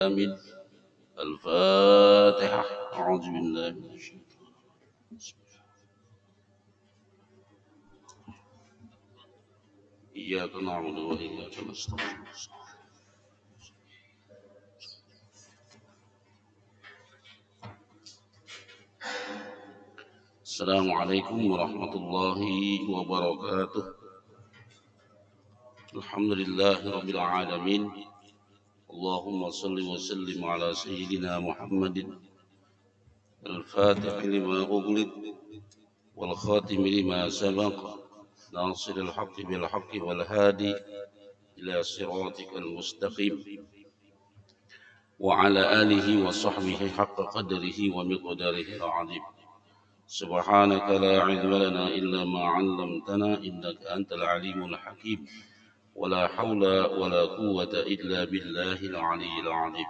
آمين. الفاتحة. أعوذ بالله من الشيطان. إياك نعبد وإياك نستعين. السلام عليكم ورحمة الله وبركاته. الحمد لله رب العالمين. اللهم صل وسلم على سيدنا محمد الفاتح لما أغلق والخاتم لما سبق ناصر الحق بالحق والهادي إلى صراطك المستقيم وعلى آله وصحبه حق قدره ومقداره العظيم. سبحانك لا علم لنا إلا ما علمتنا إنك أنت العليم الحكيم ولا حول ولا قوة إلا بالله العلي العظيم.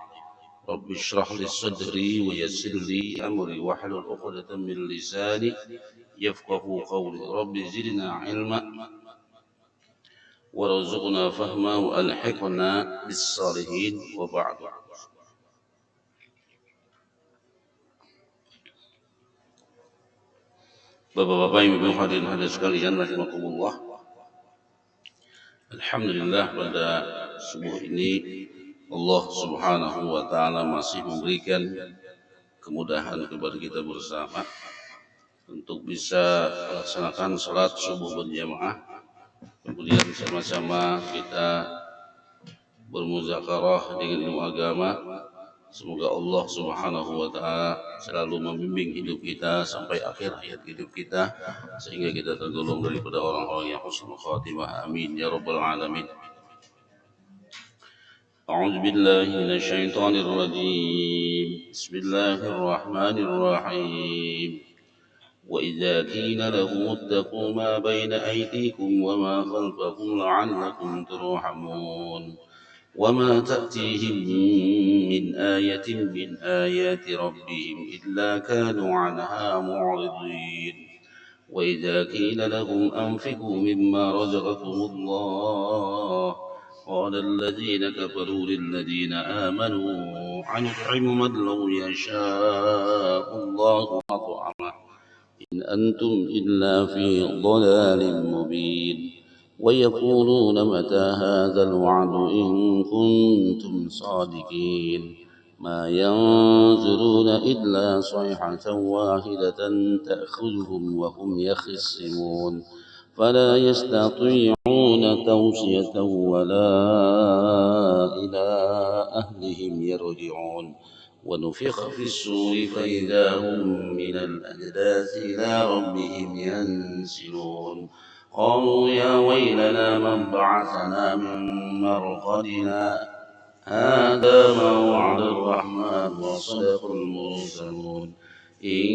رب اشرح لي صدري ويسر لي أمري واحلل عقدة من لساني يفقه قولي. رب زدنا علما وارزقنا فهما وألحقنا بالصالحين وبعد. Bapak-bapak, ibu-ibu, hadirin sekalian rahimakumullah. Alhamdulillah, pada subuh ini Allah Subhanahu wa taala masih memberikan kemudahan kepada kita bersama untuk bisa melaksanakan salat subuh berjamaah. Kemudian sama-sama kita bermuzakarah dengan ilmu agama. Semoga Allah Subhanahu wa taala selalu membimbing hidup kita sampai akhir hayat hidup kita sehingga kita tergolong daripada orang-orang yang husnul khatimah. Amin ya rabbal alamin. A'udzu billahi minasyaitonir rajim. Bismillahir rahim. Wa idza qila lahum ittaqu ma baina aydikum wa ma khalfakum la'allakum turhamun. وما تأتيهم من آية من آيات ربهم إلا كانوا عنها معرضين وإذا قيل لهم أنفقوا مما رزقكم الله قال الذين كفروا للذين آمنوا أنطعم من لو يشاء الله أطعمه إن أنتم إلا في ضلال مبين ويقولون متى هذا الوعد إن كنتم صادقين ما ينظرون إلا صيحة واحدة تأخذهم وهم يخصمون فلا يستطيعون توصية ولا إلى أهلهم يرجعون ونفخ في الصور فإذا هم من الأجداث إلى ربهم ينسلون قالوا يا ويلنا من بعثنا من مرقدنا هذا ما وعد الرحمن وصدق المرسلون إن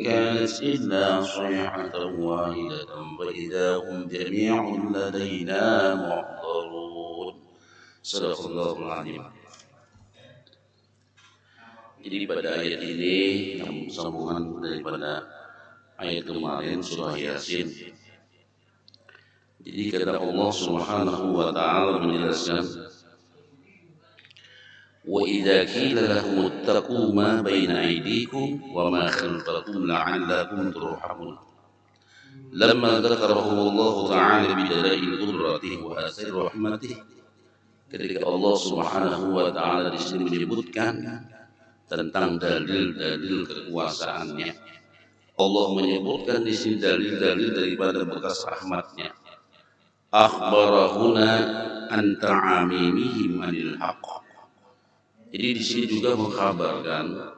كانت إلا صيحة واحدة فإذا هم جميع لدينا محضرون. صدق الله العظيم. Jadi pada ayat ini sambungan daripada ayat kemarin surah Yasin. Jadi kata Allah Subhanahu wa taala menjelaskan wa idza qila lahum ittaqu ma baina aydikum wa ma khalfakum la'allakum turhamun. Lamma dzakarahu Allah taala bi dalail qudratihi wa asir rahmatihi. Ketika Allah Subhanahu wa taala di sini menyebutkan tentang dalil-dalil kekuasaannya. Allah menyebutkan di sini dalil-dalil daripada bekas rahmatnya. Akhbarahuna an ta'amimihim anil haqq. Jadi di sini juga mengkabarkan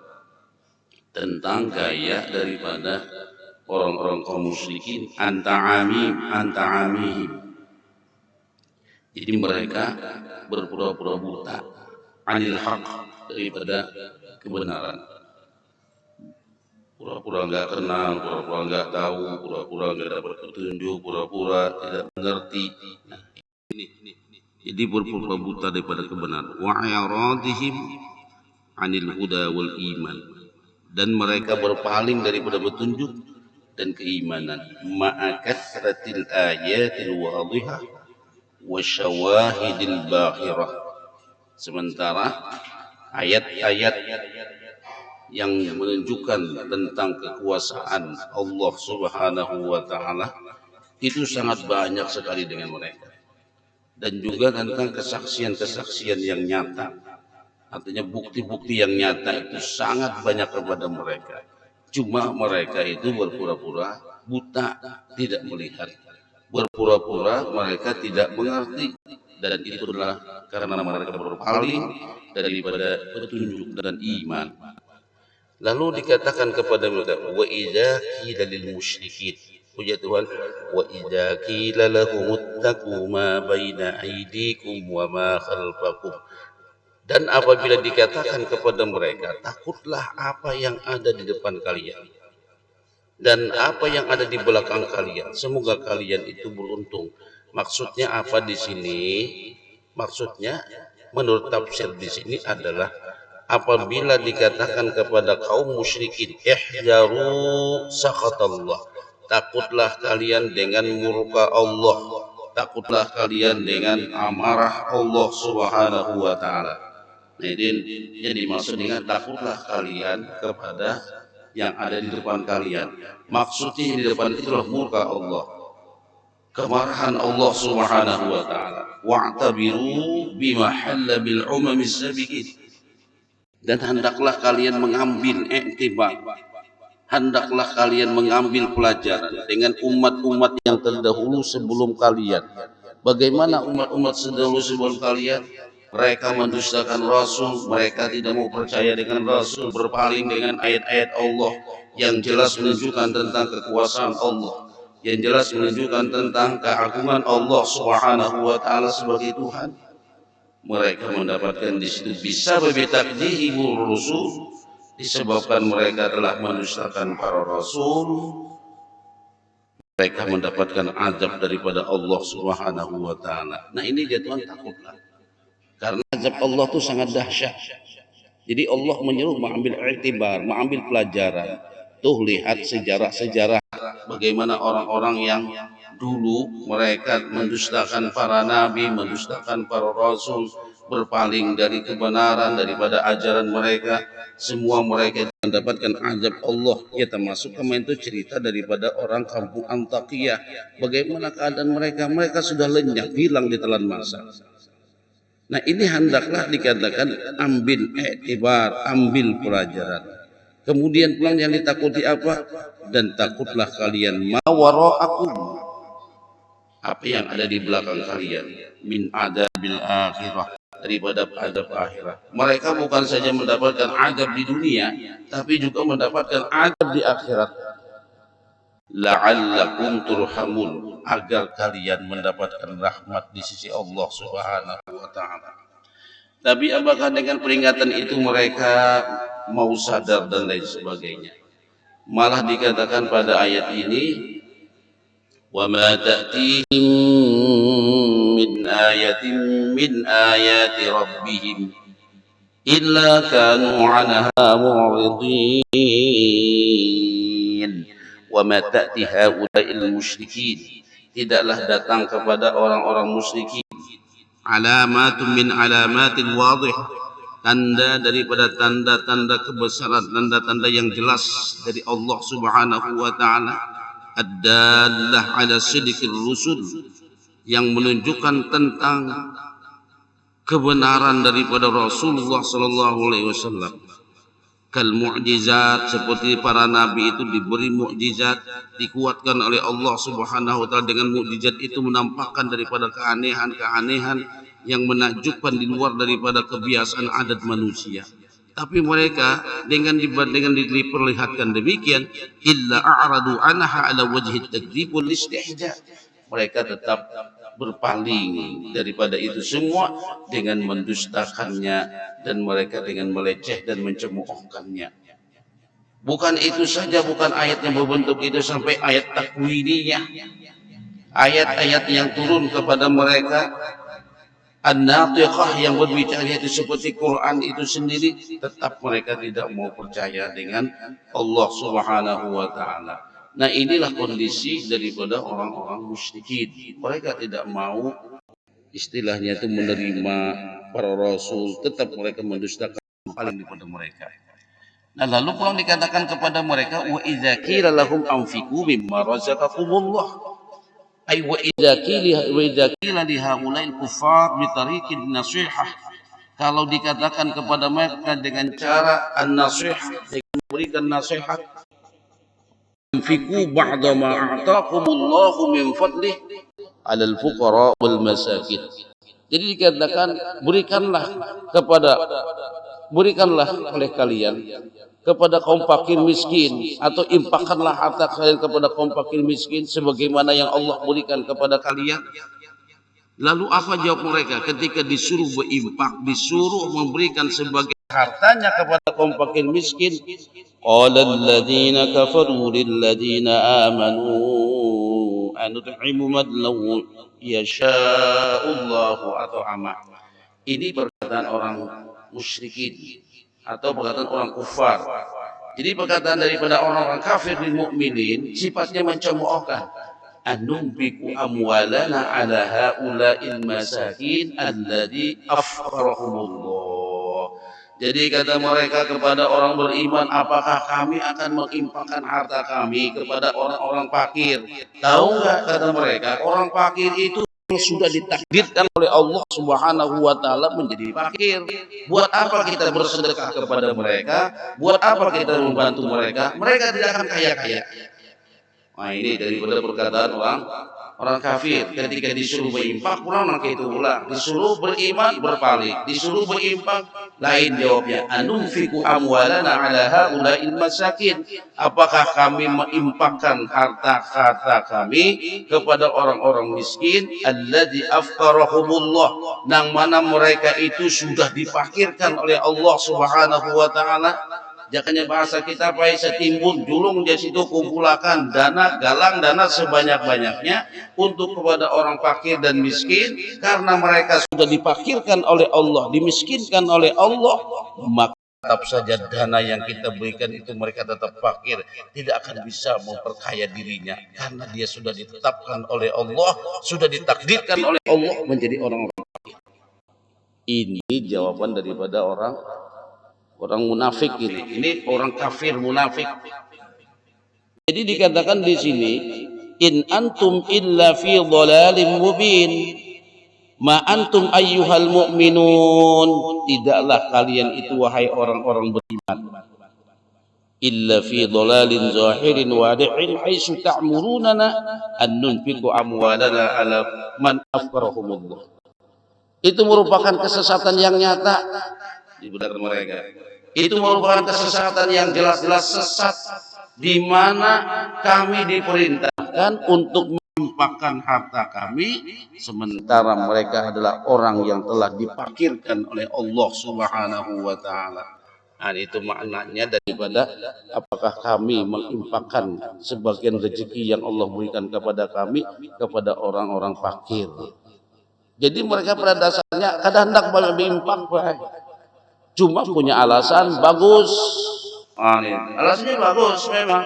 tentang gaya daripada orang-orang kaum musyrikin an ta'amihim. Jadi mereka berpura-pura buta anil haqq daripada kebenaran. Pura-pura enggak kenal, pura-pura enggak tahu, pura-pura enggak dapat petunjuk, pura-pura tidak mengerti. Nah, ini. Jadi berpura-pura buta daripada kebenaran. Wa i'radihim 'anil huda wal iman. Dan mereka berpaling daripada petunjuk dan keimanan. Ma'a kathratil ayatil wadhihah wa syawahidil bakhirah. Sementara ayat-ayat yang menunjukkan tentang kekuasaan Allah Subhanahu wa taala itu sangat banyak sekali dengan mereka, dan juga tentang kesaksian-kesaksian yang nyata, artinya bukti-bukti yang nyata itu sangat banyak kepada mereka. Cuma mereka itu berpura-pura buta, tidak melihat, berpura-pura mereka tidak mengerti, dan itu adalah karena mereka berpaling daripada petunjuk dan iman. Lalu dikatakan kepada mereka, wa idza qila lil musyrikin, puja Tuhan, wa idza qila lahum ittaqu ma baina aydikum wa ma khalfakum, dan apabila dikatakan kepada mereka, takutlah apa yang ada di depan kalian dan apa yang ada di belakang kalian, semoga kalian itu beruntung. Maksudnya apa di sini? Maksudnya menurut tafsir di sini adalah apabila dikatakan kepada kaum musyrikin, ihjaru sakhatallah, takutlah kalian dengan murka Allah, takutlah kalian dengan amarah Allah Subhanahu wa taala. Nah, ini yang dimaksud dengan takutlah kalian kepada yang ada di depan kalian. Maksudnya di depan itulah murka Allah, kemarahan Allah Subhanahu wa taala. Wa'tabiru bima halla bil umamis sabiqin, dan hendaklah kalian mengambil iktibar, hendaklah kalian mengambil pelajaran dengan umat-umat yang terdahulu sebelum kalian. Bagaimana umat-umat terdahulu sebelum kalian? Mereka mendustakan Rasul, mereka tidak mau percaya dengan Rasul, berpaling dengan ayat-ayat Allah yang jelas menunjukkan tentang kekuasaan Allah, yang jelas menunjukkan tentang keagungan Allah Subhanahu wa taala sebagai Tuhan. Mereka mendapatkan di situ bisa berbitakdihimur rusul, disebabkan mereka telah mendustakan para rasul. Mereka mendapatkan azab daripada Allah Subhanahu wa taala. Nah, ini dia Tuhan, takutlah. Karena azab Allah itu sangat dahsyat. Jadi Allah menyuruh mengambil iktibar, mengambil pelajaran. Tuh lihat sejarah-sejarah bagaimana orang-orang yang dulu mereka mendustakan para nabi, mendustakan para rasul, berpaling dari kebenaran, daripada ajaran mereka. Semua mereka mendapatkan azab Allah. Ya, termasuk kemarin itu cerita daripada orang kampung Antakya. Bagaimana keadaan mereka? Mereka sudah lenyap, hilang di telan masa. Nah, ini hendaklah dikatakan ambil iktibar, ambil pelajaran. Kemudian pulang yang ditakuti apa? Dan takutlah kalian mawara'akum, apa yang ada di belakang kalian, min adabil akhirah, daripada adab akhirat. Mereka bukan saja mendapatkan adab di dunia, tapi juga mendapatkan adab di akhirat. La'allakum turhamun, agar kalian mendapatkan rahmat di sisi Allah Subhanahu wa taala. Tapi apakah dengan peringatan itu mereka mau sadar dan lain sebagainya? Malah dikatakan pada ayat ini, wa ma ta'tihim min ayatin min ayati rabbihim illa kanu 'anha mu'ridin. Wa ma ta'ti haula'il musyrikin, tidaklah datang kepada orang-orang musyrikin alamatun min alamatil wadih, tanda daripada tanda-tanda kebesaran, tanda-tanda yang jelas dari Allah Subhanahu wa taala, ad-dallah ala sidqir rusul, yang menunjukkan tentang kebenaran daripada Rasulullah sallallahu alaihi wasallam. Kal mu'jizat, seperti para nabi itu diberi mukjizat, dikuatkan oleh Allah Subhanahu wa taala. Dengan mukjizat itu menampakkan daripada keanehan-keanehan yang menakjubkan di luar daripada kebiasaan adat manusia. Tapi mereka dengan diperlihatkan demikian, illa a'radu anha ala wajhi takdzib wal istihza, mereka tetap berpaling daripada itu semua dengan mendustakannya, dan mereka dengan meleceh dan mencemoohkannya. Bukan itu saja, bukan ayat yang berbentuk itu, sampai ayat takwiniyah, ayat-ayat yang turun kepada mereka, an-natiqah, yang berbicara itu seperti Quran itu sendiri, tetap mereka tidak mau percaya dengan Allah Subhanahu wa taala. Nah, inilah kondisi daripada orang-orang musyrikin. Mereka tidak mau istilahnya itu menerima para rasul, tetap mereka mendustakan paling daripada mereka. Nah, lalu pulang dikatakan kepada mereka, wa idza qila lahum anfiqu mimma razaqakumullah. Ay wa idza qila li haula'il kuffar bi tariqin nasihah. Kalau dikatakan kepada mereka dengan cara an-nasihah, dengan memberikan nasihat, anfiqu ba'da ma a'taqumullahu min fadlih 'alal fuqara wal masakin. Jadi dikatakan berikanlah oleh kalian kepada kaum fakir miskin, atau infakkanlah harta kalian kepada kaum fakir miskin sebagaimana yang Allah berikan kepada kalian. Lalu apa jawab mereka ketika disuruh berinfak, disuruh memberikan sebagai hartanya kepada kaum fakir miskin? Qala alladziina kafaru lil ladziina aamanu anut'imu man law yasha'ullahu at'amah. Ini perkataan orang musyrikin atau perkataan orang kufar. Jadi perkataan daripada orang-orang kafir lil mukminin sifatnya mencemoohkan. Anumbiku amwalana ala haula'il masakin alladzi afqarahumullah. Jadi kata mereka kepada orang beriman, apakah kami akan menginfakkan harta kami kepada orang-orang fakir? Tahu enggak, kata mereka, orang fakir itu sudah ditakdirkan oleh Allah Subhanahu wa taala menjadi fakir. Buat apa kita bersedekah kepada mereka? Buat apa kita membantu mereka? Mereka tidak akan kaya-kaya. Nah, ini daripada perkataan orang kafir. Ketika disuruh berinfak pulang maka itu ulang, disuruh beriman berpaling, disuruh berinfak lain jawabnya. Anumfiku amwalana ala haula'il masakin. Apakah kami menginfakkan harta kami kepada orang-orang miskin alladzi afqarahumullah, yang mana mereka itu sudah difakirkan oleh Allah Subhanahu wa taala. Jakanya bahasa kita pakai setimbun julung di situ, kumpulkan dana, galang dana sebanyak-banyaknya untuk kepada orang fakir dan miskin, karena mereka sudah difakirkan oleh Allah, dimiskinkan oleh Allah, maka tetap saja dana yang kita berikan itu mereka tetap fakir, tidak akan bisa memperkaya dirinya, karena dia sudah ditetapkan oleh Allah, sudah ditakdirkan oleh Allah menjadi orang-orang fakir. Ini jawaban daripada orang munafik ini orang kafir munafik. Jadi dikatakan di sini, in antum illa fi dhalalim mubin, ma antum ayyuhal mu'minun, tidaklah kalian itu wahai orang-orang beriman, illa fi dhalalin zahirin wadi'in haitsu ta'murunana an nunfiqu amwalana ala man afqarahumullah. Itu merupakan kesesatan yang nyata di benak mereka. Itu merupakan kesesatan yang jelas-jelas sesat, di mana kami diperintahkan untuk menginfakkan harta kami, sementara mereka adalah orang yang telah difakirkan oleh Allah Subhanahu wa taala. Nah, itu maknanya daripada apakah kami menginfakkan sebagian rezeki yang Allah berikan kepada kami kepada orang-orang fakir. Jadi mereka pada dasarnya kadang hendak berinfak, cuma punya alasan bagus. Alasannya bagus memang.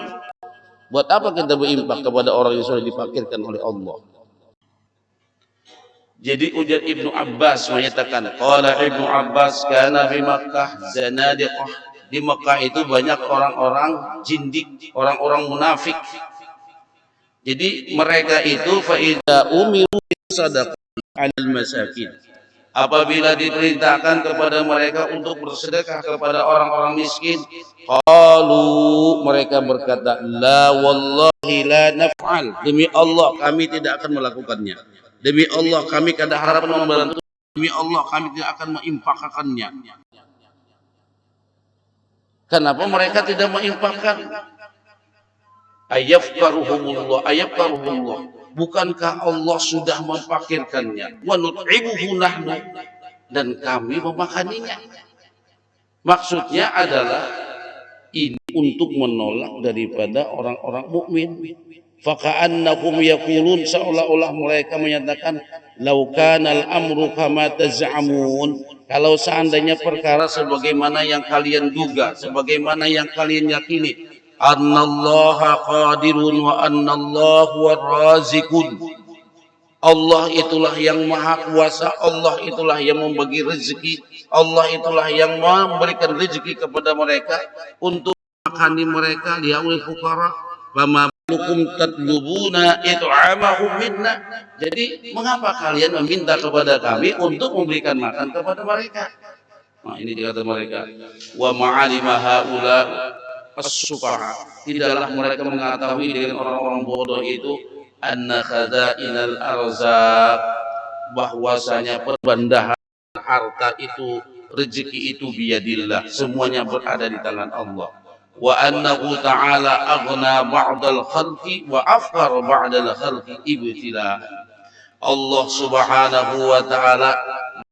Buat apa kita berinfak kepada orang yang sudah difakirkan oleh Allah? Jadi ujar Ibnu Abbas menyatakan, qala Ibnu Abbas kana fi Makkah zanadiqah. Di Makkah itu banyak orang-orang jindik, orang-orang munafik. Jadi mereka itu fa idza umiru sadaqah alal masakin, apabila diperintahkan kepada mereka untuk bersedekah kepada orang-orang miskin, qalu, mereka berkata, la wallahi la naf'al, demi Allah kami tidak akan melakukannya, demi Allah kami kada harap membantu, demi Allah kami tidak akan menginfakkannya. Kenapa mereka tidak menginfakkan? Ayafkaruhumullah, bukankah Allah sudah memfakirkannya? Wa nut'ibuhu nahnu, dan kami memakaninya. Maksudnya adalah ini untuk menolak daripada orang-orang mukmin. Faka'annahum yaqulun, seolah-olah mereka menyatakan, law kana al-amru kama taz'amun, kalau seandainya perkara sebagaimana yang kalian duga, sebagaimana yang kalian yakini, annallaha qadirun wa annallahu ar-razikun, Allah itulah yang maha kuasa, Allah itulah yang membagi rezeki, Allah itulah yang memberikan rezeki kepada mereka untuk makani mereka, liyaumil fuqara, fama balukum tatlubuna it'amahum minna. Jadi mengapa kalian meminta kepada kami untuk memberikan makan kepada mereka? Nah, ini dikata mereka, wa ma'alima haula as-sufaha, tidaklah mereka mengetahui dengan orang-orang bodoh itu, anna khadainal arzaq, bahwasanya perbandahan harta itu, rezeki itu biyadillah, semuanya berada di tangan Allah. Wa annahu ta'ala aghna ba'dal khalqi wa afqar ba'dal khalqi ibtila. Allah subhanahu wa ta'ala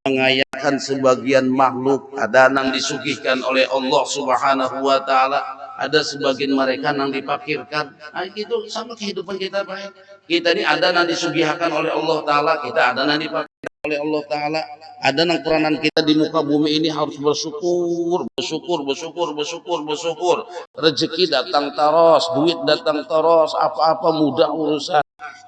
mengayakan sebagian makhluk, ada yang disugihkan oleh Allah subhanahu wa ta'ala, ada sebagian mereka yang dipakirkan. Nah, itu sama kehidupan kita baik. Kita ini ada yang disugihkan oleh Allah ta'ala, kita ada yang dipakirkan oleh Allah ta'ala. Ada yang peranan kita di muka bumi ini harus bersyukur, bersyukur. Rezeki datang terus, duit datang terus, apa-apa mudah urusan.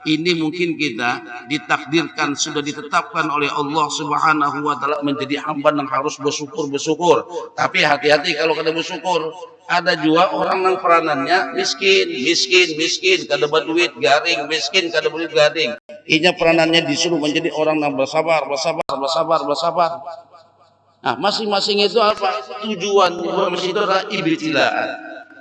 Ini mungkin kita ditakdirkan, sudah ditetapkan oleh Allah subhanahu wa ta'ala menjadi hamba yang harus bersyukur. Tapi hati-hati kalau kada bersyukur. Ada juga orang yang peranannya miskin, kada berduit garing, miskin kada berduit garing. Inya peranannya disuruh menjadi orang yang bersabar. Nah, masing-masing itu apa? Tujuannya itu adalah ibtilaan.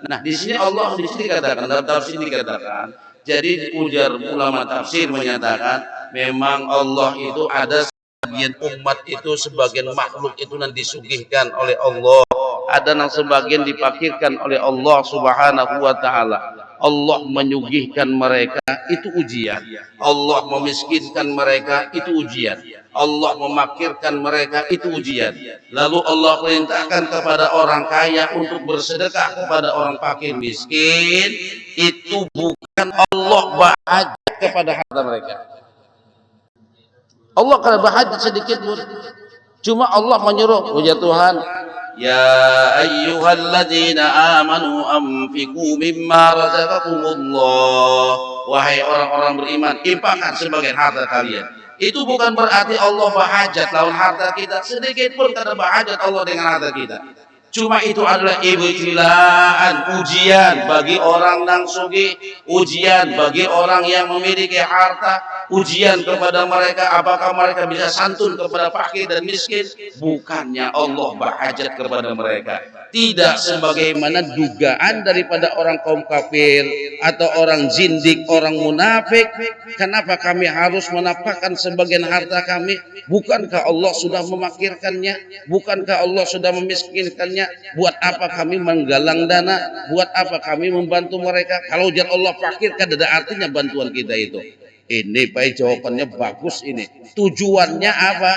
Nah, di sini Allah katakan, dalam tafsir dikatakan, jadi ujar ulama tafsir menyatakan memang Allah itu ada sebagian umat itu, sebagian makhluk itu yang disugihkan oleh Allah, ada yang sebagian dipakirkan oleh Allah subhanahu wa ta'ala. Allah menyugihkan mereka, itu ujian. Allah memiskinkan mereka, itu ujian. Allah memakirkan mereka, itu ujian. Lalu Allah perintahkan kepada orang kaya untuk bersedekah kepada orang fakir miskin, itu bukan Allah bahajat kepada harta mereka. Allah kada bahajat sedikit pun. Cuma Allah menyuruh, ya Tuhan, ya ayyuhalladzina amanu anfiqu mimma razaqakumullah, wahai orang-orang beriman, infakkan sebagian harta kalian. Itu bukan berarti Allah bahajat lawan harta kita, sedikit pun kada bahajat Allah dengan harta kita. Cuma itu adalah ibtilaan, ujian bagi orang yang sugih, ujian bagi orang yang memiliki harta, ujian kepada mereka apakah mereka bisa santun kepada fakir dan miskin. Bukannya Allah bahajat kepada mereka, tidak sebagaimana dugaan daripada orang kaum kafir atau orang zindik, orang munafik. Kenapa kami harus menafkahkan sebagian harta kami? Bukankah Allah sudah memakirkannya? Bukankah Allah sudah memiskinkannya? Buat apa kami menggalang dana? Buat apa kami membantu mereka? Kalau jar Allah fakirkan, ada artinya bantuan kita itu. Ini Pak, jawabannya bagus ini. Tujuannya apa?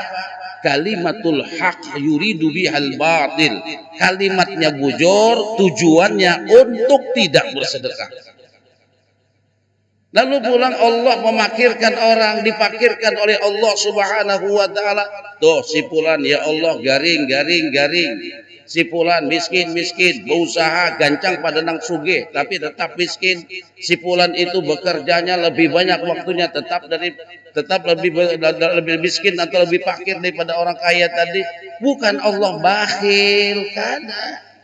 Kalimatul haq yuridu bihal batil. Kalimatnya bujur, tujuannya untuk tidak bersedekah. Lalu pulang Allah memakirkan orang, dipakirkan oleh Allah subhanahu wa ta'ala. Tuh si fulan, ya Allah garing. Si fulan miskin, berusaha gancang pada nang sugih tapi tetap miskin. Si fulan itu bekerjanya lebih banyak waktunya, tetap lebih miskin atau lebih fakir daripada orang kaya tadi. Bukan Allah bakhil, kada.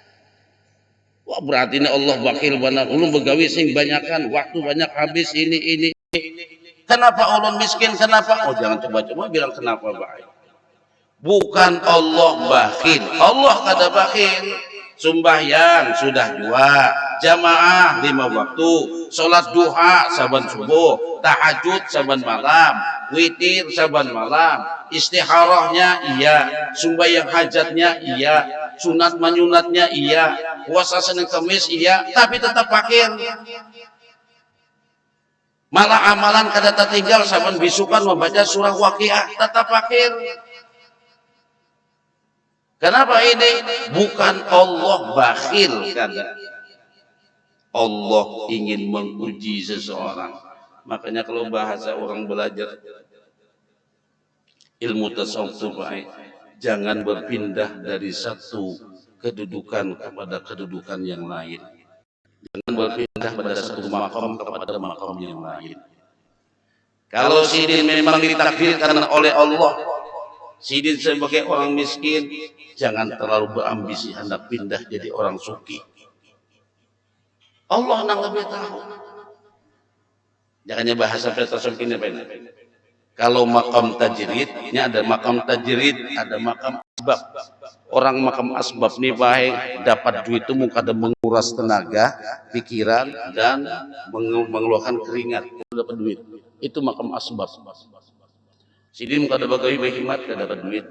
Wah, berarti ini Allah bakil benar. Ulun begawi sing banyakan, waktu banyak habis ini. Kenapa ulun miskin? Kenapa? Oh, jangan coba-coba bilang kenapa baik. Bukan Allah bakhil. Allah kada bakhil. Sembahyang sudah dua, jamaah 5 waktu, sholat duha saban subuh, tahajud saban malam, witir saban malam, istikharahnya iya, sembahyang hajatnya iya, sunat menyunatnya iya, puasa Senin Kamis iya, tapi tetap fakir. Malah amalan kada tertinggal saban bisukan membaca surah Waqiah, tetap fakir. Kenapa ini? Bukan Allah bakhil, kada. Allah ingin menguji seseorang. Makanya kalau bahasa orang belajar ilmu tasawuf, jangan berpindah dari satu kedudukan kepada kedudukan yang lain. Jangan berpindah pada satu makam kepada makam yang lain. Kalau sidin memang ditakdirkan oleh Allah, sidin sebagai orang miskin, jangan terlalu berambisi hendak pindah jadi orang sugih. Allah nang lebih tahu. Jangannya bahasa filsafat ini apa ini? Kalau makam tajridnya ada makam tajrid, ada makam asbab. Orang makam asbab nih baik dapat duit itu kada menguras tenaga, pikiran dan mengeluarkan keringat dapat duit. Itu makam asbab. Sidin kada bagawi berkhidmat kada dapat duit.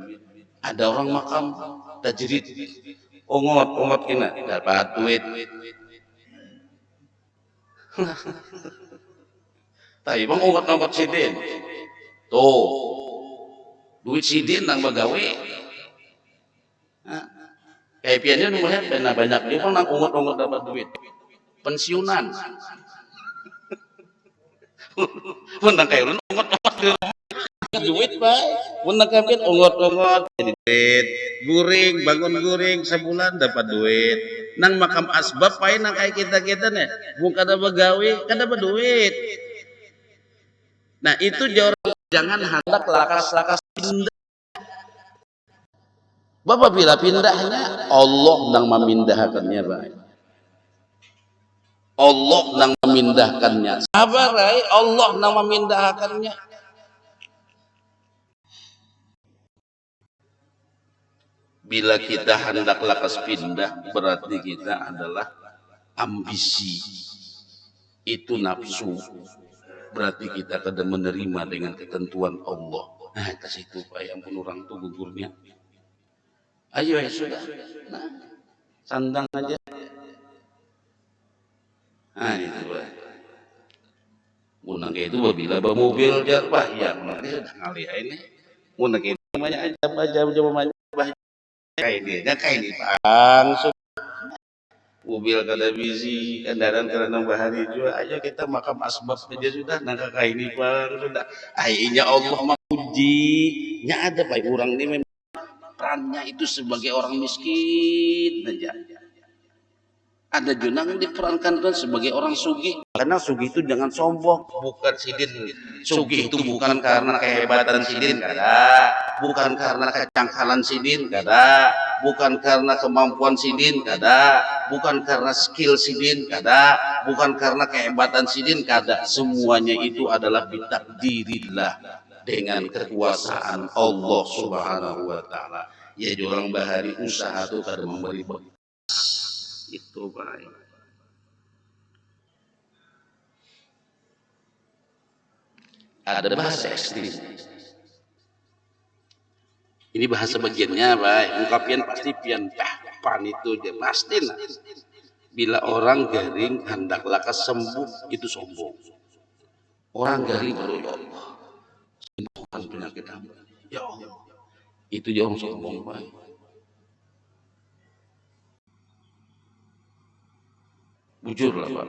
Ada orang makam tajrid, ongot kena dapat duit. Tapi bang ongot sidin. Tuh, duit sidin nang bagawe. Kayak piannya melihat banyak dia kan nang ongot dapat duit. Pensiunan. Menang kayak ulun ongot duit baik. Menang kayak ongot jadi duit. Guring, bangun guring sebulan dapat duit. Nang makam asbab pae nang kayak kita nih. Bukan ada begawe, kan dapat duit. Nah, itu jangan hendak lakas-lakas pindah. Bapak bila pindahnya Allah nang memindahkannya baik. Allah nang memindahkannya. Sabar ay, Allah nang memindahkannya. Bila kita hendak lakas pindah, berarti kita adalah ambisi. Itu nafsu. Berarti kita kada menerima dengan ketentuan Allah. Nah, ke situ Pak, yang pun orang tuh gugurnya. Ayo ya sudah. Nah, sandang aja. Nah, itu Pak. Munang itu bila bawa mobil jar Pak, ya munang sudah ngalih ini. Munang itu namanya aja kayak ini Pak. Mobil kada bisi, kendaraan karena bahari juga. Ayo kita makam asbab saja sudah. Nangka kayak ini Pak sudah. Akhirnya Allah memuji. Nya ada Pak orang ini memang perannya itu sebagai orang miskin aja. Ada juga yang diperankan sebagai orang sugih. Karena sugih itu jangan sombong. Bukan sidin. Sugih itu bukan karena kehebatan sidin, kada. Bukan karena kecangkalan sidin, kada. Bukan karena kemampuan sidin, kada. Bukan karena skill sidin, kada. Bukan karena kehebatan sidin, kada. Semuanya itu adalah bitakdirillah, dengan kekuasaan Allah Subhanahu wa taala. Ya orang bahari usaha itu kada memberi itu baik. Ada bahasa ekstrim. Ini bahasa bagiannya baik. Ungkapian pasti pian pan itu dia pasti. Bila orang garing hendak lakas sembuh itu sombong. Orang garing ya Allah, sembuhkan penyakit hamba. Ya Allah, itu dia orang sombong baik. Bujur lah Pak.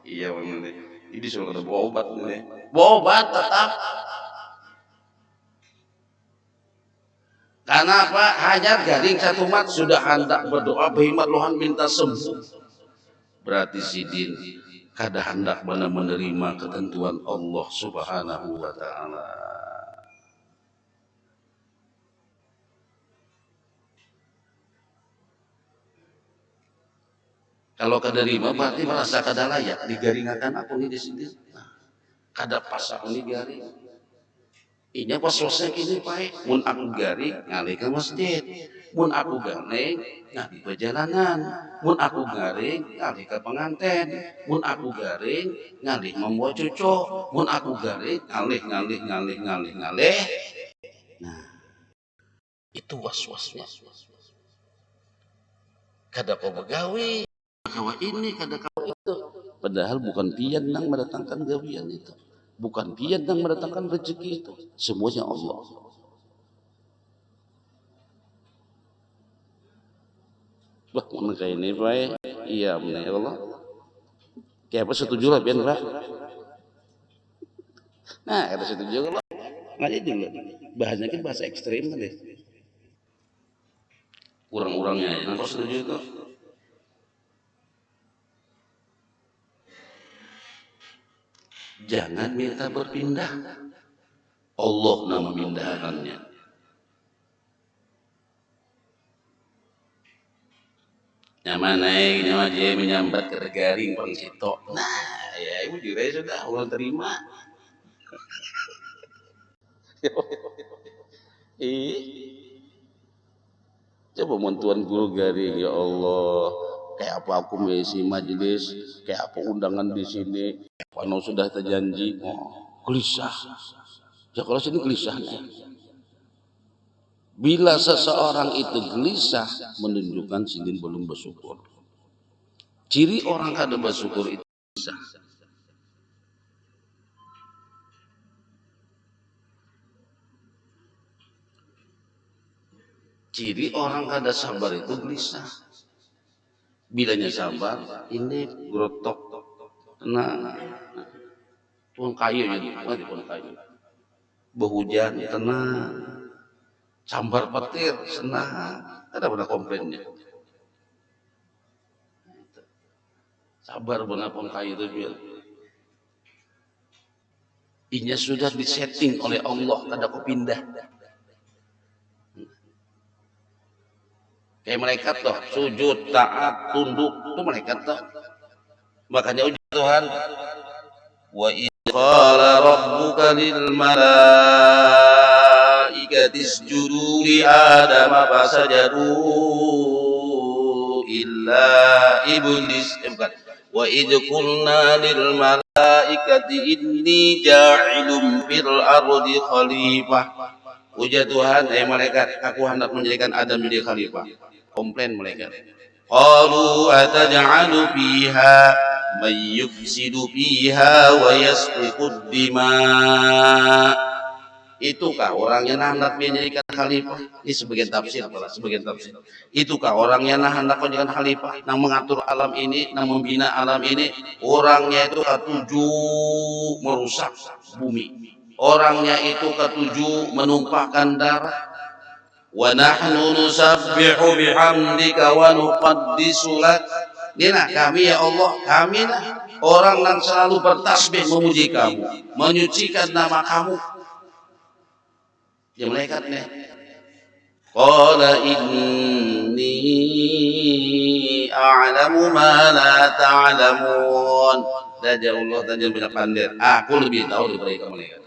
Iya memang nih. Ini suruh ada bawa obat nih. Bawa obat tetap. Karena apa? Hajar garing satu mat sudah hendak berdoa berkhidmat Tuhan minta sembuh. Berarti sidin kada hendak menerima ketentuan Allah Subhanahu wa taala. Kalau kada terima berarti merasa kada layak digaringakan aku nih di sini. Nah, kada pas aku nih garing. Inya pas selesai ini Pak, mun aku garing ngalih ke masjid, mun aku garing ngalih perjalanan, mun aku garing ngalih ke pengantin, mun aku garing ngalih membawa cucu, mun aku garing ngalih. Nah, itu was-wasnya. Kada kau begawi. Kawa ini kada kawa itu, padahal bukan pian yang mendatangkan gawian itu, bukan pian yang mendatangkan rezeki itu, semuanya Allah. Wah, mana kayak ini Pak? Iya benar ya Allah. Kayak apa setuju lah pian Pak? Nah, kada setuju Allah. Ngaji juga bahasanya kan bahasa ekstrim kan deh. Kurang-kurangnya, kenapa setuju itu? Jangan minta berpindah. Allah nama memindahkannya. Nyaman naik, nyaman dia menyambat ke garing pang sitok. Nah, ya ibu juga sudah Allah terima. Coba montuan guru garing, ya Allah. Kayak apa aku mengisi majelis, kayak apa undangan di sini, kalau sudah terjanji, gelisah. Ya kalau sini gelisahnya. Bila seseorang itu gelisah, menunjukkan sini belum bersyukur. Ciri orang kada bersyukur itu gelisah. Ciri orang kada sabar itu gelisah. Bilanya sabar, ini gerotok, tenang. Pohon kayu jadi, mati pohon kayu. Berhujan, tenang. Sambar petir, senang. Ada pernah komplainnya. Sabar benar pohon kayu itu biar. Inya sudah disetting oleh Allah, kada kau pindah. Kayak malaikat toh, sujud, taat, tunduk, itu malaikat toh. Makanya uji Tuhan, wa idh qala rabbuka lil malaikati isjudu li Adam fasajadu illa iblis. Bukan. Wa idh qulna lil malaikati inni ja'ilun fil ardi khalifah. Uji Tuhan, malaikat, aku hendak menjadikan Adam menjadi khalifah. Komplain malaikat. Qalu ataj'alu fiha may yufsidu fiha wa yasfikud dima. Itukah orangnya hendak menjadikan khalifah? Ini sebagian tafsir, sebagian tafsir. Itukah orangnya hendak menjadikan khalifah, yang mengatur alam ini, yang membina alam ini? Orangnya itu ketujuh merusak bumi. Orangnya itu ketujuh menumpahkan darah. Wa nahnu nusabbihu bihamdika wa nuqaddisu lak. Dina kami ya Allah, kami lah orang yang selalu bertasbih memuji kamu, menyucikan nama kamu. Ya malaikatnya. Qala inni a'lamu ma la ta'lamun. Dajjal Allah tajal banyak pandir. Aku lebih tahu daripada malaikat.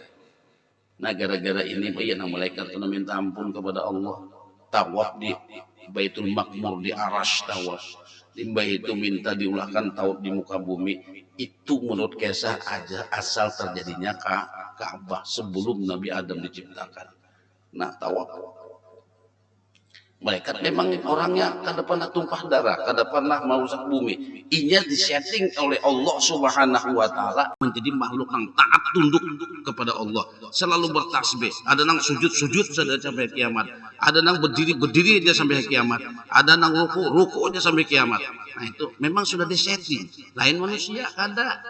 Nah gara-gara ini bayar malaikat kena minta ampun kepada Allah. Tawaf di Baitul Makmur, di Arash tawaf. Limbah itu minta diulahkan tawaf di muka bumi. Itu menurut kisah aja asal terjadinya Ka'bah sebelum Nabi Adam diciptakan. Nah tawaf. Malaikat memang orangnya kada pernah tumpah darah, kada pernah merusak bumi. Inya disetting oleh Allah Subhanahu wa taala menjadi makhluk yang taat tunduk kepada Allah, selalu bertasbih. Ada nang sujud sampai kiamat. Ada nang berdiri aja sampai kiamat. Ada nang ruku aja sampai kiamat. Nah itu memang sudah disetting. Lain manusia kada.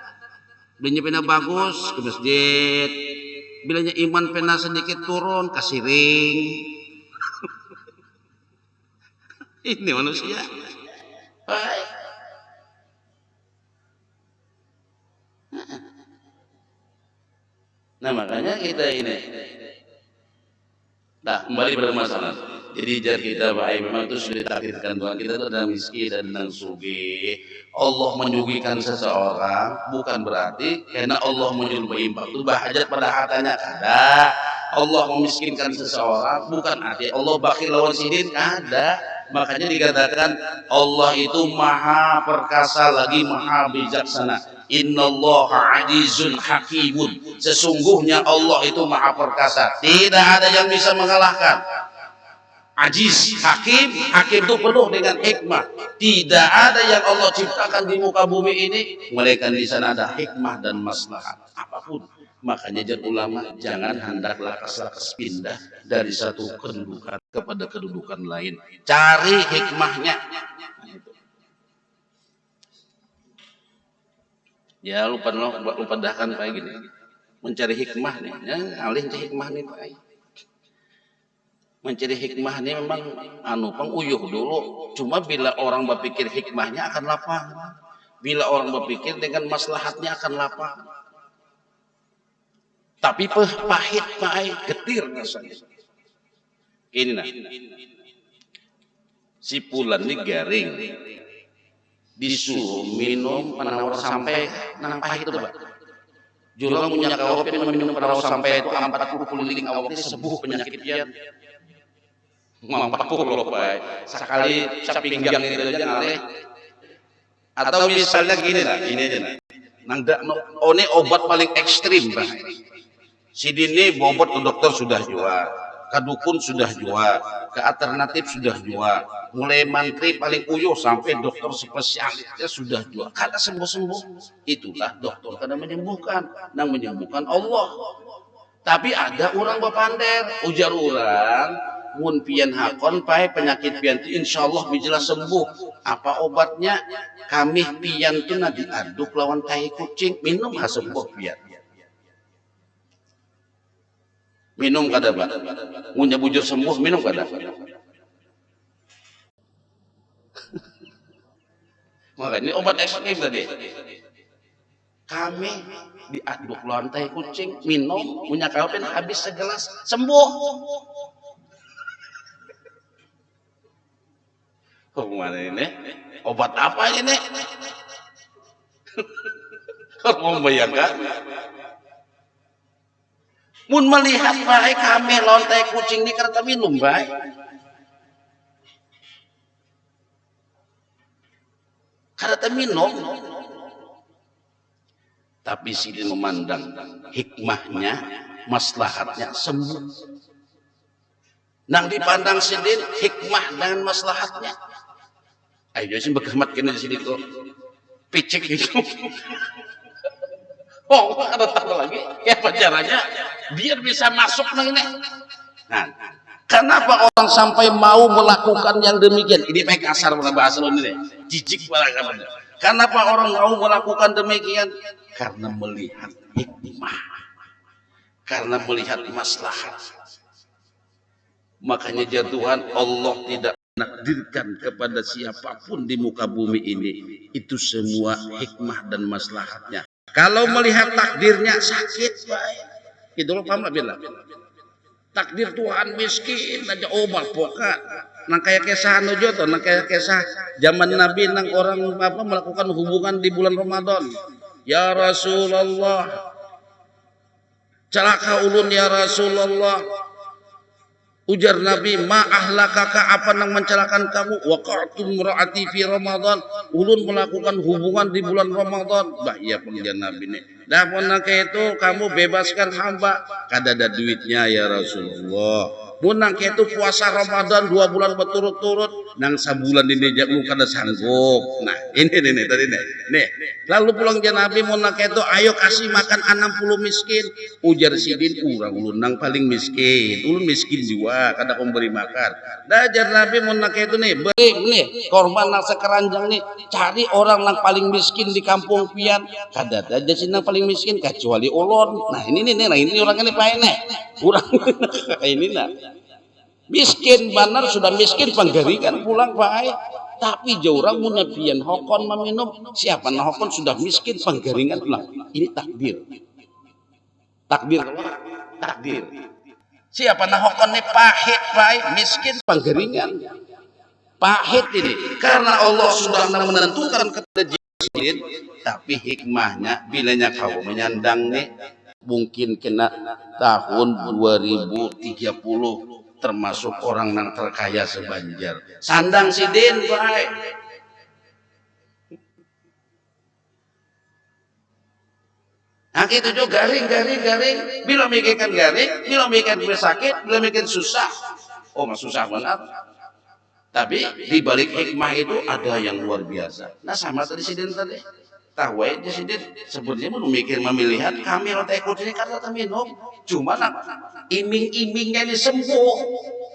Bilanya pena bagus ke masjid. Bilanya iman pena sedikit turun kasih ring. Ini manusia. Nah makanya kita ini. Nah kembali pada masalah. Jadi jar kita baik memang itu sudah ditakdirkan Tuhan kita itu adalah miskin dan sugih. Allah menyuguhkan seseorang bukan berarti karena Allah menyuruh berinfak itu berhajat pada hartanya kada. Allah memiskinkan seseorang bukan arti Allah bakhil lawan sidin kada. Makanya dikatakan Allah itu maha perkasa lagi maha bijaksana. Innallaha azizun hakimun. Sesungguhnya Allah itu maha perkasa. Tidak ada yang bisa mengalahkan. Aziz, hakim itu penuh dengan hikmah. Tidak ada yang Allah ciptakan di muka bumi ini melainkan di sana ada hikmah dan maslahat apapun. Makanya jar ulama jangan hendaklah kes pindah dari satu kedudukan kepada kedudukan lain. Cari hikmahnya. Ya lupa dahkan kayak gini. Mencari hikmah nih, ya, alih ke hikmah nih Pak. Mencari hikmah ini memang penguyuh dulu. Cuma bila orang berpikir hikmahnya akan lapang. Bila orang berpikir dengan maslahatnya akan lapang. Tapi pahit, getir rasanya. Ini nah, si Pulan ini garing, disuruh minum penawar sampai nang pahit itu Pak. Jurang punya kopi minum penawar sampai itu 40 liling awak ini sembuh penyakit pian. 40 Pak. Sekali pinggang itu aja ngaleh. Atau misalnya gini lah, ini aja nah. Nang ini obat paling ekstrim Pak. Si dini bobot ke dokter sudah jual, ke dukun sudah jual, ke alternatif sudah jual, mulai mantri paling uyuh sampai dokter spesialisnya sudah jual. Karena sembuh-sembuh, itulah dokter karena menyembuhkan, nang menyembuhkan Allah. Tapi ada orang bapander, ujar orang, mun pian hakon pai penyakit pian itu insya Allah bisa sembuh. Apa obatnya? Kami pian itu na diaduk lawan tai kucing, minum ha sembuh pian. Minum kada Pak. Munya bujur sembuh minum kada. Maka ini obat ekstrim tadi. Kami diaduk lantai kucing minum punya kalpen habis segelas sembuh. Mana ini? Obat apa ini? Kalau membayangkan. Mun melihat baik kami lontai kucing ini karena minum baik. Karena minum. Tapi sini memandang hikmahnya, maslahatnya sembuh. Nang dipandang sini hikmah dan maslahatnya. Ayo sih berkhidmat kini di sini kok. Picik itu. Oh, ada tahu lagi. Ya apa caranya? Biar bisa masuk nang ini. Nah, kenapa orang sampai mau melakukan yang demikian? Ini pakai kasar bahasa ini deh. Jijik banget. Kenapa orang mau melakukan demikian? Karena melihat hikmah. Karena melihat maslahat. Makanya jatuhan Allah tidak menakdirkan kepada siapapun di muka bumi ini. Itu semua hikmah dan maslahatnya. Kalau melihat takdirnya sakit, baik. Itu lo paham lah bilang. Takdir Tuhan miskin aja obat pokat. Nang kayak kisah aja tuh, nang kayak kisah zaman Nabi nang orang apa melakukan hubungan di bulan Ramadan. Ya Rasulullah, celaka ulun ya Rasulullah. Ujar Nabi, ma ahlakaka apa nang mencelakan kamu? Waqa'tu imra'ati fi Ramadan. Ulun melakukan hubungan di bulan Ramadan. Bah iya pengen Nabi nih. Dah pun itu kamu bebaskan hamba. Kada ada duitnya ya Rasulullah. Munang itu puasa Ramadan 2 bulan berturut-turut, nang sebulan ini jago kada sanggup. Nah, ini tadi nih. Lalu pulang dia Nabi munang itu ayo kasih makan 60 miskin. Ujar sidin urang ulun nang paling miskin. Ulun miskin jiwa kada memberi makan. Dajar Nabi munang itu nih, beri nih korban nang sekeranjang nih, cari orang nang paling miskin di kampung pian. Kada ada sih nang paling miskin kecuali ulun. Nah, ini orang ini pae nih. Urang ini nah. Miskin benar sudah miskin penggeringan pulang baik. Tapi jauh orang punya pian hokon meminum. Siapa nah hokon sudah miskin penggeringan pulang. Ini takdir. Takdir. Siapa nah hokon ini pahit baik miskin penggeringan. Pahit ini karena Allah sudah menentukan kepada jin. Tapi hikmahnya bilanya kau menyandang nih mungkin kena tahun 2030. Termasuk orang yang terkaya sebanjar. Sandang sidin baik. Nah itu juga garing. Bila mikirkan garing, bila mikirkan sakit, bila mikirkan susah. Oh mas susah banget. Tapi di balik hikmah itu ada yang luar biasa. Nah sama tadi sidin tadi. Tahu aja sidin sebenarnya memikir memilihat kami lontai kucing karena minum. Cuma iming-imingnya ini sembuh.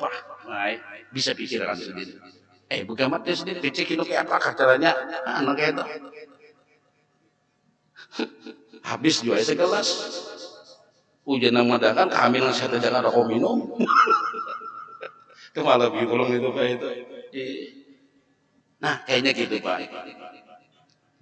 Wah, baik. Bisa pikirkan sendiri. Begamat dia sendiri. Kecil itu kayak apa caranya? Nah, kayak itu. Habis juga segelas. Ujian yang mengadakan kami nasihat jangan rokok minum. Kemalah bikulung itu Pak itu. Nah, kayaknya gitu Pak.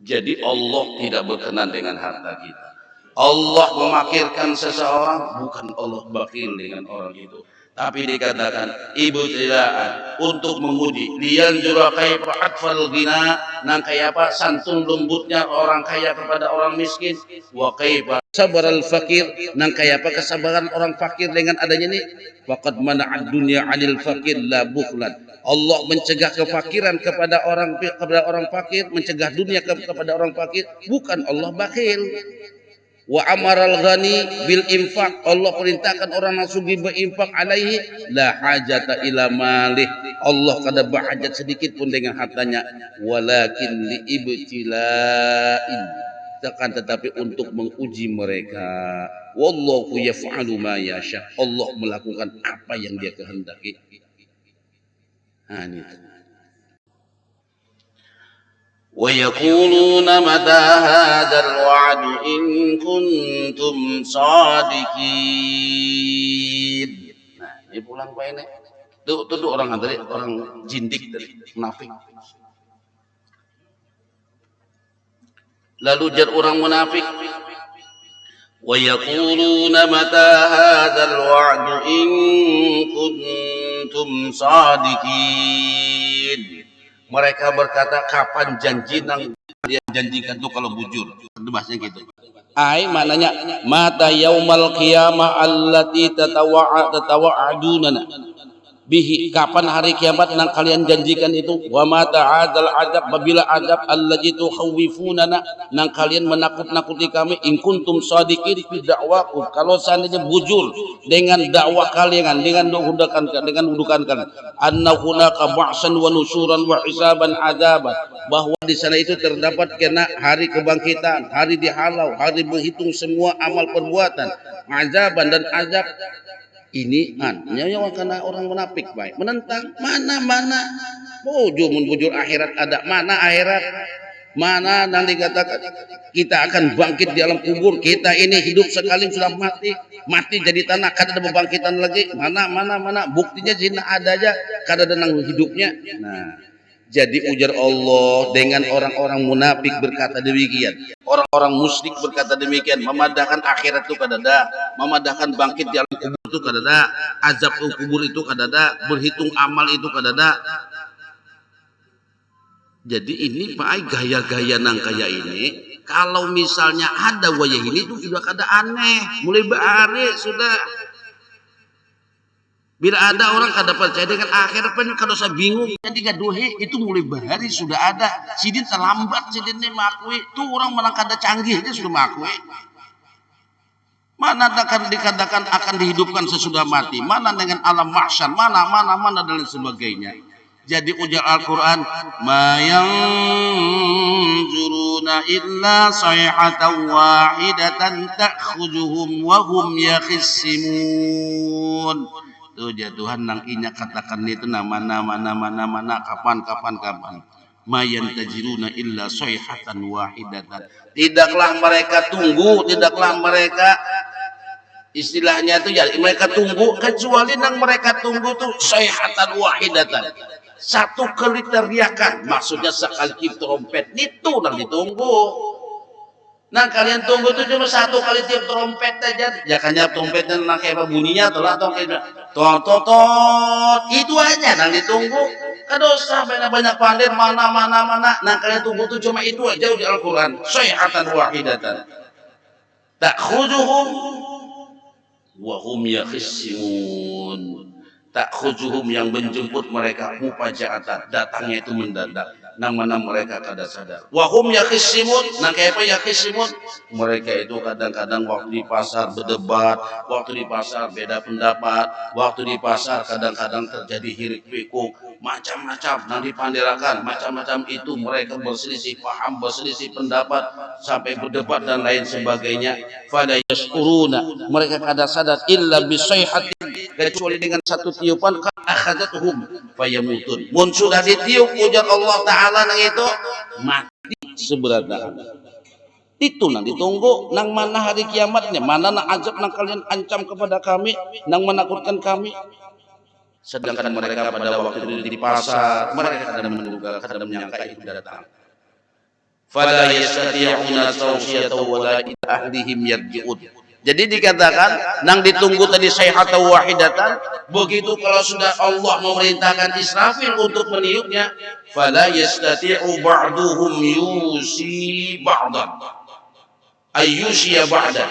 Jadi Allah tidak berkenan dengan harta kita. Allah memakirkan seseorang, bukan Allah bakil dengan orang itu, tapi dikatakan ibtilaan, untuk menguji, liyanzura kaifa atfal ghina, nang kaya apa santun lembutnya orang kaya kepada orang miskin, wa kaifa sabaral fakir, nang kaya apa kesabaran orang fakir dengan adanya ini. Faqad mana'ad dunya 'anil fakir la bukhlan. Allah mencegah kefakiran kepada orang fakir, mencegah dunia kepada orang fakir, bukan Allah bakhil. Wa amaral ghani bil infaq, Allah perintahkan orang yang sugih berinfak alaihi la hajata ila malih, Allah kada berhajat sedikit pun dengan hartanya, walakin li ibtila'in, tetapi untuk menguji mereka. Wallahu yaf'alu ma yasha, Allah melakukan apa yang dia kehendaki. ويقولون متى هذا الوعد إن كنتم صادقين. Nah, ini pulang Pak ini. Tuh orang tadi, orang jindik tadi, munafik. Lalu jar orang munafik. ويقولون متى هذا الوعد إن كنتم صادقين. Mereka berkata, kapan janji nang dia janjikan tuh kalau bujur. Bahasanya gitu. Ai maknanya mata yaumal qiyamah allati tatawa'aduna bihi, kapan hari kiamat nang kalian janjikan itu. Wa mata adzal adzab, babila adzab allazi tukhawwifunana, nang kalian menakut-nakuti kami. In kuntum shadiqin fi da'wakum, kalau seandainya bujur dengan dakwah kalian, dengan dudukan kalian, anna hunaka ba'san wa nusuran wa hisaban adzaban, bahwa di sana itu terdapat kena hari kebangkitan, hari dihalau, hari menghitung semua amal perbuatan, azaban dan azab. Ini nyawa karena orang munafik baik menentang mana bujur akhirat ada, mana akhirat, mana nanti katakan kita akan bangkit di alam kubur, kita ini hidup sekali sudah mati jadi tanah, kada ada bebangkitan lagi, mana buktinya zina ada aja, kada ada nang hidupnya. Nah, jadi ujar Allah dengan orang-orang munafik berkata demikian, orang-orang musyrik berkata demikian, memadahkan akhirat itu kada ada, memadahkan bangkit di alam kubur itu kada ada, azab kubur itu kada ada, berhitung amal itu kada ada. Jadi ini Pak, gaya-gaya nang kaya ini, kalau misalnya ada wayah ini itu sudah kada aneh, mulai bahari sudah. Bila ada orang kada percaya dengan akhirat, kada usah bingung. Jadi gaduhe itu mulai bahari sudah ada. Sidin terlambat, sidin ini makui. Tuh orang malah kada canggih, dia sudah makui. Mana akan dikatakan akan dihidupkan sesudah mati? Mana dengan alam mahsyar? Mana dan sebagainya. Jadi ujar Al-Quran, ma yanzuruna illa sayhatan wahidatan ta'khuzuhum wa hum yakhissimun. Tuh Tuhan nang inya katakan itu mana kapan mayan tajiruna illa sayhatan wahidatan, tidaklah mereka tunggu, tidaklah mereka istilahnya itu ya mereka tunggu, kecuali nang mereka tunggu tuh sayhatan wahidatan, satu kali teriakan, maksudnya sekali tiup trompet itu nang ditunggu. Nah kalian tunggu itu cuma satu kali tiup trompet aja, ya kan ya trompetnya nang kayak bunyinya telah tot itu aja nang ditunggu. Kada usah banyak pandir mana. Nah kalian tunggu itu cuma itu aja di Al-Quran, sayhatan wahidatan ta'khuzuhum wa hum yakhissimun. Ta'khuzuhum yang menjemput mereka, mufajaatan, datangnya itu mendadak, nang mana mereka kada sadar. Wa hum yakhissimun, nang kayak apa yakhissimun? Mereka itu kadang-kadang waktu di pasar berdebat, waktu di pasar beda pendapat, waktu di pasar kadang-kadang terjadi hirik pikuk, macam-macam nang dipandirakan, macam-macam itu mereka berselisih paham, berselisih pendapat, sampai berdebat dan lain sebagainya. Fala yashkuruna, mereka kada sadar illa bisayhatin, kecuali dengan satu tiupan, akhadathum fayamutun. Mun sudah ditiup ujar Allah Ta'ala nang itu mati seberadaan. Itu nang ditunggu, nang mana hari kiamatnya, mana nang azab nang kalian ancam kepada kami, nang menakutkan kami. Sedangkan mereka pada waktu itu di pasar, mereka kadang menduga, kadang menyangka itu datang. fala yastati'una tawsiyatan wala ila ahlihim yarji'un. Jadi dikatakan nang ditunggu tadi sayhatan wahidatan, begitu kalau sudah Allah memerintahkan Israfil untuk meniupnya, fala yastati'u ba'duhum yusi ba'dan ayyusya ba'dan,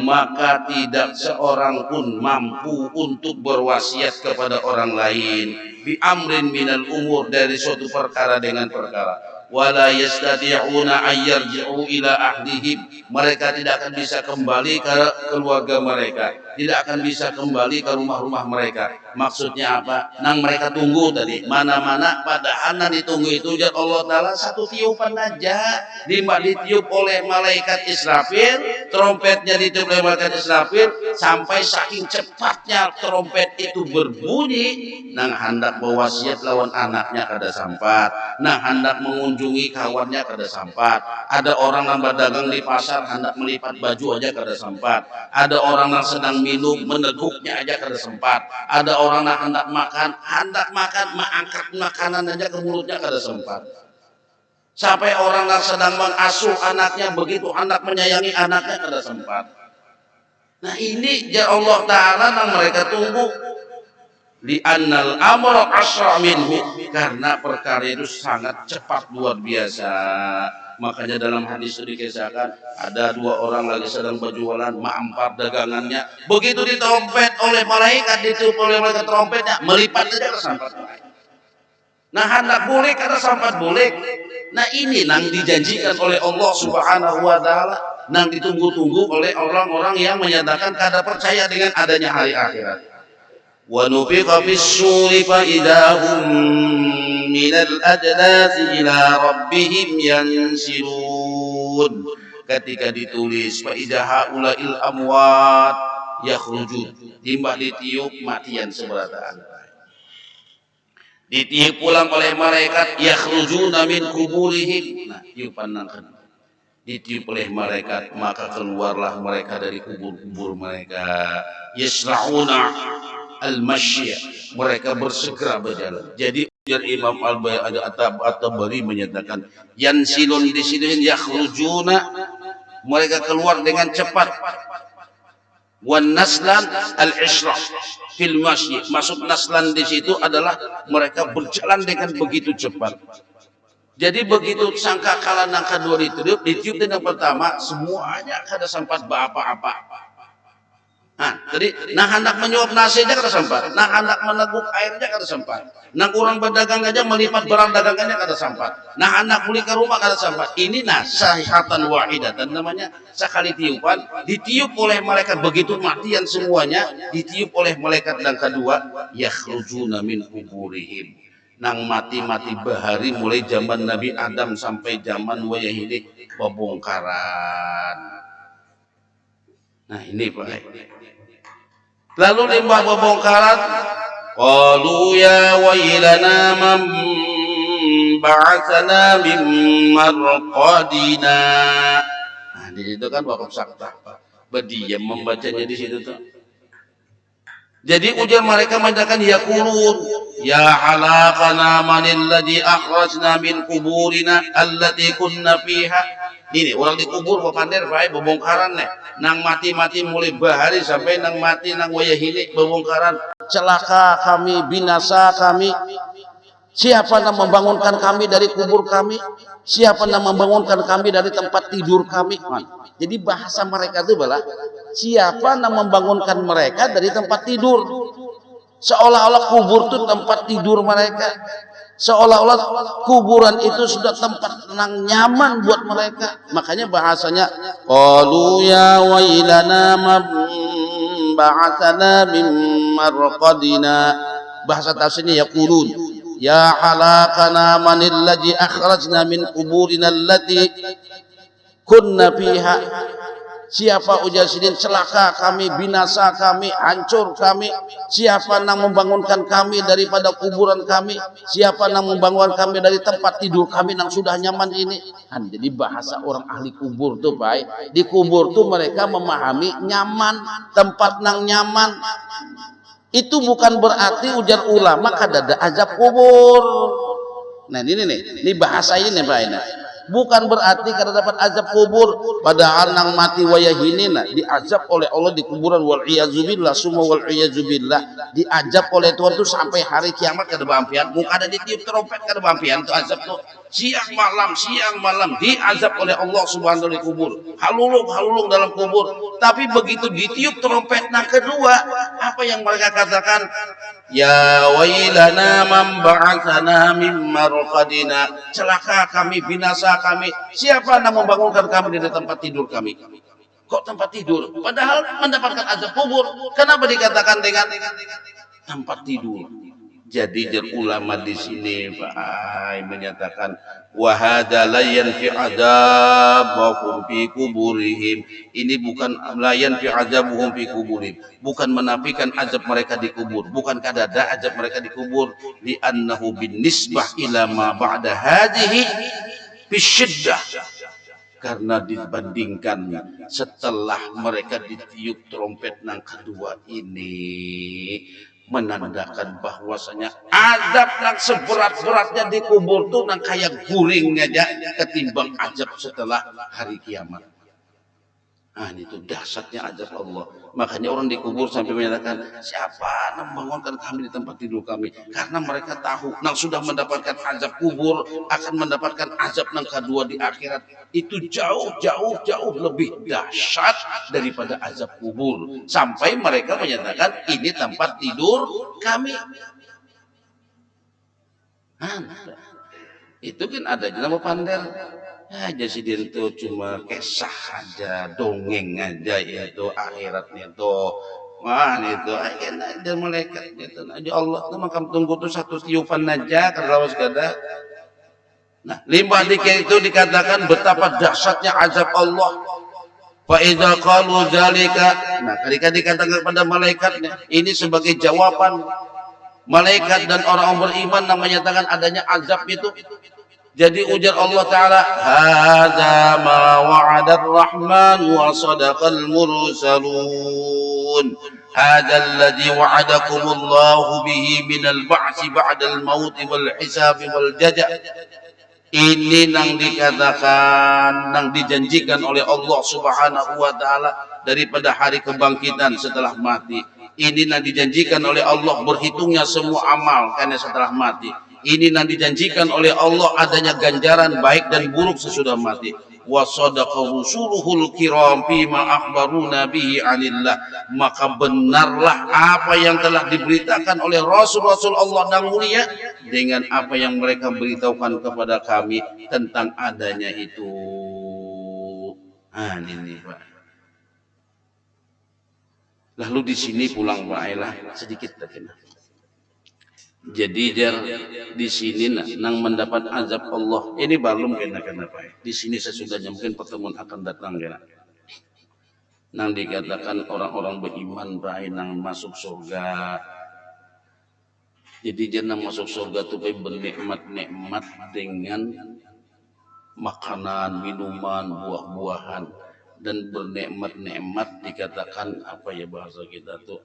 maka tidak seorang pun mampu untuk berwasiat kepada orang lain bi amrin minal umur, dari suatu perkara dengan perkara. Wala yastati'una ayyarji'u ila ahlihim, mereka tidak akan bisa kembali ke keluarga mereka, tidak akan bisa kembali ke rumah-rumah mereka. Maksudnya apa? Nang mereka tunggu tadi mana-mana, padahal nang ditunggu itu Allah Ta'ala satu tiupan aja, ditiup oleh malaikat Israfil, trompetnya ditiup oleh malaikat Israfil, sampai saking cepatnya trompet itu berbunyi, nang hendak berwasiat lawan anaknya kada sempat, nang hendak mengunjungi kawannya kada sempat, ada orang yang berdagang di pasar hendak melipat baju aja kada sempat, ada orang yang sedang minum meneguknya aja kada sempat, ada orang yang hendak makan mengangkat makanan aja ke mulutnya kada sempat. Sampai orang yang sedang mengasuh anaknya, begitu hendak menyayangi anaknya kada sempat. Nah ini ya Allah Ta'ala yang mereka tunggu, li'annal amra asra minhu, karena perkara itu sangat cepat luar biasa. Makanya dalam hadis itu dikisahkan ada dua orang lagi sedang berjualan, mampar dagangannya, begitu ditompet oleh malaikat, ditiup oleh malaikat trompetnya, melipat saja kesampat. Nah hendak boleh kada sampat boleh. Nah ini nang dijanjikan oleh Allah Subhanahu wa Ta'ala, nang ditunggu-tunggu oleh orang-orang yang menyatakan kada percaya dengan adanya hari akhirat. Wa nufiqa fis-suri fa idahum minal ajdathi ila rabbihim yansilun. Ketika ditulis fa idahaulail amwat yakhrujun, timbah ditiup matian seberataan, ditiup pulang oleh malaikat, yakhrujuna min kuburihim. Nah tiupan nang ditiup oleh malaikat, maka keluarlah mereka dari kubur-kubur mereka. Yasra'una al-masya, mereka bersegera berjalan. Jadi Imam At-Tabari menyatakan yansilun di sini yakhrujuna, mereka keluar dengan cepat. Wan naslan al-ishraq fil masyi, maksud naslan di situ adalah mereka berjalan dengan begitu cepat. Jadi begitu sangka kala nang kedua ditiup dengan pertama, semuanya kada sempat apa-apa. Nah, jadi nah hendak menyuap nasi aja kada sempat, nah hendak meneguk airnya kada sempat, nah orang berdagang aja melipat barang dagangannya kada sempat, nah hendak beli ke rumah kada sempat. Ini sayhatan wahidatan namanya, sekali tiupan, ditiup oleh malaikat, begitu matian semuanya, ditiup oleh malaikat yang kedua, yakhrujuna min kuburihim, nang mati-mati bahari mulai zaman Nabi Adam sampai zaman wayahini pembongkaran. Nah ini Pak. Lalu limbah pembongkaran, qalu ya wailana man ba'atsana min marqadina. Nah di situ kan wakaf sakta, berdiam membacanya di situ tuh. Jadi ujar mereka mengatakan yaqulun ya halaqana manil ladzi akhrajna min kuburina allati kunna fiha. Ini orang dikubur papander bae bebongkaran nih, nang mati-mati mulai bahari sampai nang mati nang wayahini bebongkaran, celaka kami, binasa kami. Siapa yang membangunkan kami dari kubur kami? Siapa yang membangunkan kami dari tempat tidur kami? Jadi bahasa mereka itu adalah siapa yang membangunkan mereka dari tempat tidur? Seolah-olah kubur itu tempat tidur mereka. Seolah-olah kuburan itu sudah tempat tenang nyaman buat mereka. Makanya bahasanya qalu ya wailana man ba'atsana min marqadina. Bahasa tafsirnya yaqulun ya halakana manil ladzi akhrajna min kuburina allati kunna fiha. Siapa ujar sidin, celaka kami, binasa kami, hancur kami. Siapa yang membangunkan kami daripada kuburan kami? Siapa yang membangunkan kami dari tempat tidur kami yang sudah nyaman ini? Jadi bahasa orang ahli kubur tuh baik. Di kubur tuh mereka memahami nyaman, tempat nang nyaman. Itu bukan berarti ujar ulama kada ada azab kubur. Nah ini nih, ini bahasa ini Pak ini. Bukan berarti karena dapat azab kubur padahal nang mati wayahinina diazab oleh Allah di kuburan, wal iyazubillah summa wal iyazubillah, diazab oleh Tuhan itu sampai hari kiamat kada bampian. Muka ada ditiup trompet kada bampian itu azab tuh. Siang malam diazab oleh Allah Subhanahu di kubur. Halulung dalam kubur. Tapi begitu ditiup trompet nah kedua, apa yang mereka katakan? Ya wailana man ba'atsana min marqadina. Celaka kami, binasa kami. Siapa yang membangunkan kami dari tempat tidur kami? Kok tempat tidur? Padahal mendapatkan azab kubur. Kenapa dikatakan dengan tempat tidur? Jadi ulama di sini menyatakan wahada layan fi adabuhum fi kuburihim. Ini bukan layan fi adabuhum fi kuburihim, bukan menafikan azab mereka di kubur, bukan kadada azab mereka di kubur, li annahu bin nisbah ila ma ba'da hadhihi fi syiddah, karena dibandingkan setelah mereka ditiup trompet nang kedua ini menandakan bahwasanya azab yang seberat-beratnya di kubur tuh nang kayak guringnya aja ketimbang azab setelah hari kiamat. Ini tuh dahsyatnya azab Allah. Makanya orang di kubur sampai menyatakan, siapa yang membangunkan kami di tempat tidur kami? Karena mereka tahu nang sudah mendapatkan azab kubur akan mendapatkan azab nang kedua di akhirat. Itu jauh lebih dahsyat daripada azab kubur. Sampai mereka menyatakan ini tempat tidur kami. Itu kan ada nama pander. Jadi itu cuma kisah aja, dongeng aja itu akhiratnya itu. Itu ada malaikat itu aja Allah tuh makam tunggu tuh satu tiupan aja kalau sekadar. Nah, limbah dikit itu dikatakan betapa dahsyatnya azab Allah. Fa idza qalu zalika. Nah, ketika dikatakan kepada malaikatnya, ini sebagai jawaban malaikat dan orang-orang beriman yang menyatakan adanya azab itu. Jadi ujar Allah Ta'ala, hadza ma wa'ada ar-rahman wa sadaqal mursalun. Hadza alladhi wa'adakumullahu bihi minal ba'si ba'dal mauti wal hisabi wal jaza'. Ini nang dikatakan, nang dijanjikan oleh Allah Subhanahu wa Ta'ala daripada hari kebangkitan setelah mati. Ini nang dijanjikan oleh Allah berhitungnya semua amal karena setelah mati. Ini yang dijanjikan oleh Allah adanya ganjaran baik dan buruk sesudah mati. Wa sadaqa rusuluhul kiram fima akhbaruna bihi 'anillah. Maka benarlah apa yang telah diberitakan oleh rasul-rasul Allah yang mulia dengan apa yang mereka beritahukan kepada kami tentang adanya itu. Ini Pak. Lalu di sini pulang Pak Ailah sedikit terkena. Jadi di sini nang mendapat azab Allah ini belum kenapa di sini sesudahnya mungkin pertemuan akan datang kena. Nang dikatakan orang-orang beriman baik nang masuk surga. Jadi dia nang masuk surga tuh bernikmat-nikmat dengan makanan, minuman, buah-buahan dan bernikmat-nikmat dikatakan apa ya bahasa kita tuh?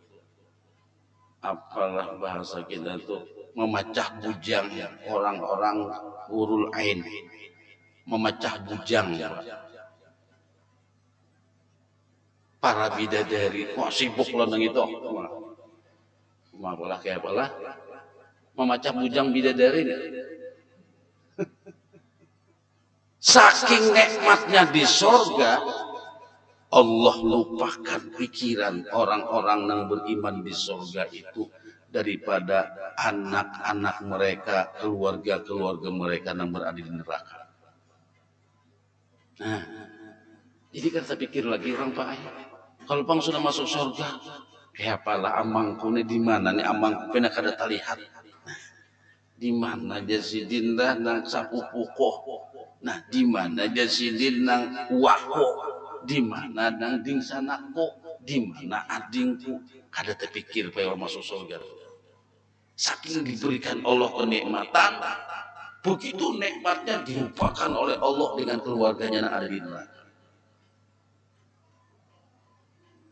Apalah bahasa kita tuh memecah bujang orang-orang hurul ain, memecah bujang para bidadari. Wah sibuk loh nang itu. Malah kayak apalah memecah bujang bidadari. Saking nikmatnya di surga, Allah lupakan pikiran orang-orang yang beriman di surga itu daripada anak-anak mereka, keluarga-keluarga mereka yang berada di neraka. Nah, jadi kan saya pikir lagi orang Pak, kalau Bang sudah masuk surga, kayak apalah amangku nih di mana nih amangku pernah kada terlihat. Di mana aja si Dinda nang sapupukoh. Nah, di mana aja si Dinda nang wako. Di mana nang ding sanakku, di mana adingku, kada terpikir bahwa masuk surga. Saking diberikan Allah kenikmatan, begitu nikmatnya dilupakan oleh Allah dengan keluarganya yang ada di neraka.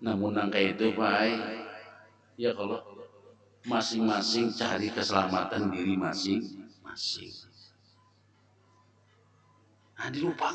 Namun nang kayak itu baik, ya kalau masing-masing cari keselamatan diri masing-masing. Dilupakan.